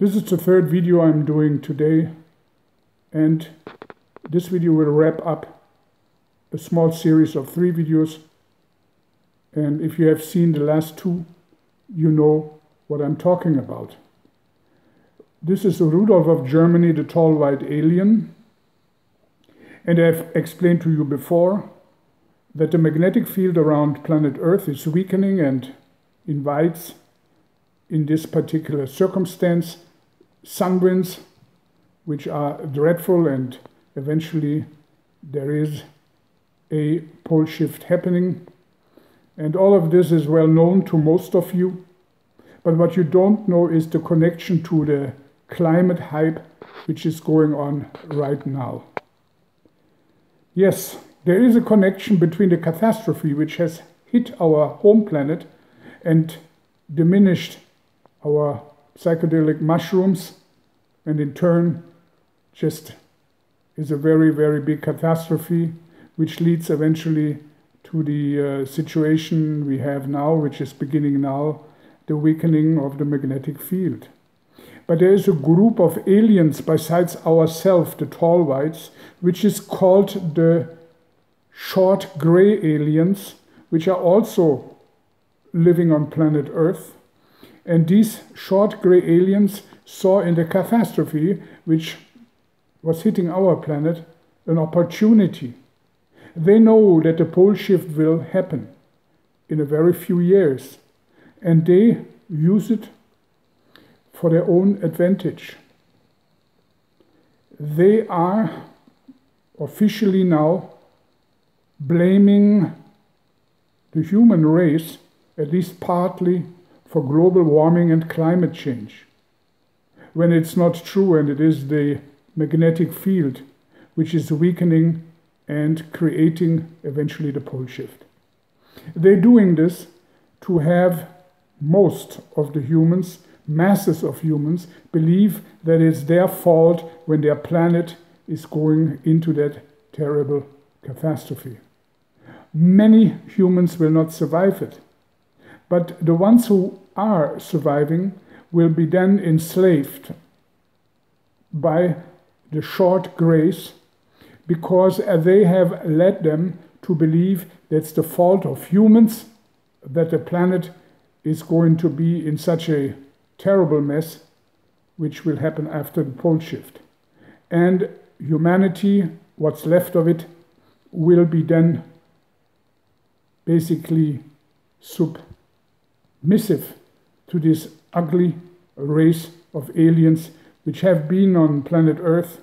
This is the third video I'm doing today, and this video will wrap up a small series of 3 videos. And if you have seen the last 2, you know what I'm talking about. This is Rudolf of Germany, the tall white alien. And I've explained to you before that the magnetic field around planet Earth is weakening and invites, in this particular circumstance, sun winds, which are dreadful, and eventually there is a pole shift happening. And all of this is well known to most of you, but what you don't know is the connection to the climate hype which is going on right now. Yes, there is a connection between the catastrophe which has hit our home planet and diminished our psychedelic mushrooms, and in turn just is a very, very big catastrophe which leads eventually to the situation we have now, which is beginning now, the weakening of the magnetic field. But there is a group of aliens besides ourselves, the tall whites, which is called the short gray aliens, which are also living on planet Earth. And these short gray aliens saw in the catastrophe, which was hitting our planet, an opportunity. They know that the pole shift will happen in a very few years, and they use it for their own advantage. They are officially now blaming the human race, at least partly, for global warming and climate change, when it's not true, and it is the magnetic field which is weakening and creating eventually the pole shift. They're doing this to have most of the humans, masses of humans, believe that it's their fault when their planet is going into that terrible catastrophe. Many humans will not survive it, but the ones who are surviving will be then enslaved by the short grays, because they have led them to believe that's the fault of humans, that the planet is going to be in such a terrible mess, which will happen after the pole shift. And humanity, what's left of it, will be then basically submissive to this ugly race of aliens which have been on planet Earth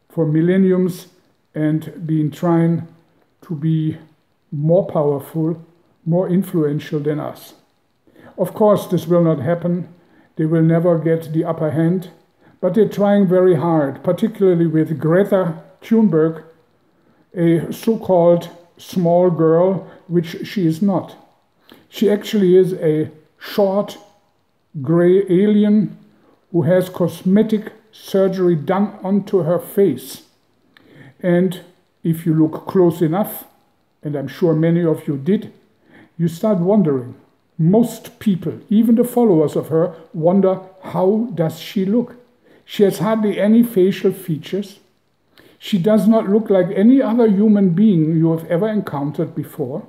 for millenniums and been trying to be more powerful, more influential than us. Of course, this will not happen. They will never get the upper hand, but they're trying very hard, particularly with Greta Thunberg, a so-called small girl, which she is not. She actually is a short gray alien who has cosmetic surgery done onto her face. And if you look close enough, and I'm sure many of you did, you start wondering. Most people, even the followers of her, wonder, how does she look? She has hardly any facial features. She does not look like any other human being you have ever encountered before.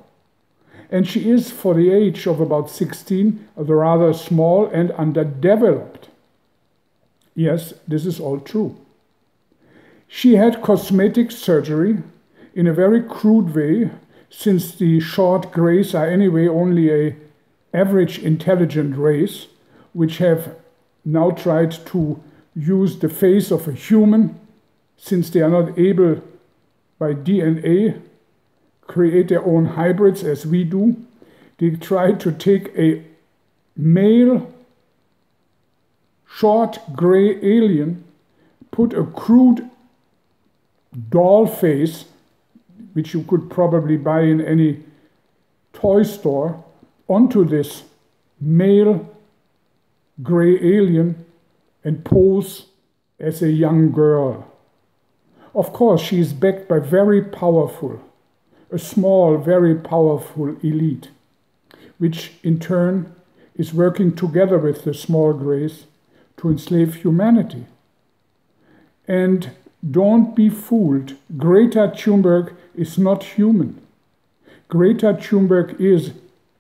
And she is, for the age of about 16, rather small and underdeveloped. Yes, this is all true. She had cosmetic surgery in a very crude way, since the short grays are anyway only an average intelligent race, which have now tried to use the face of a human, since they are not able by DNA create their own hybrids as we do. They tried to take a male short gray alien, put a crude doll face, which you could probably buy in any toy store, onto this male gray alien and pose as a young girl. Of course, she is backed by a small, very powerful elite, which in turn is working together with the small grays to enslave humanity. And don't be fooled. Greta Thunberg is not human. Greta Thunberg is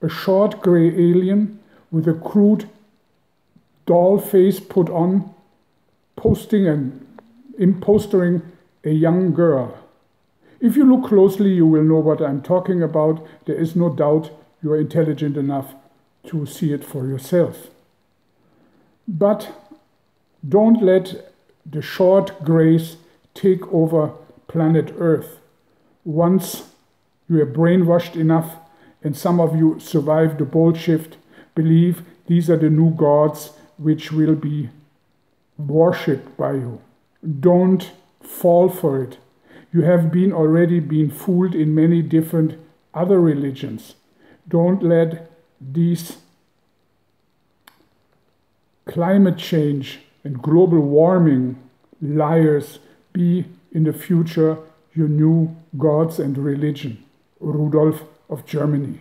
a short gray alien with a crude doll face put on, impostering a young girl. If you look closely, you will know what I'm talking about. There is no doubt you are intelligent enough to see it for yourself. But don't let the short grays take over planet Earth. Once you are brainwashed enough, and some of you survive the bold shift, believe these are the new gods which will be worshipped by you. Don't fall for it. You have already been fooled in many different other religions. Don't let these climate change and global warming liars be in the future your new gods and religion. Rudolf of Germany.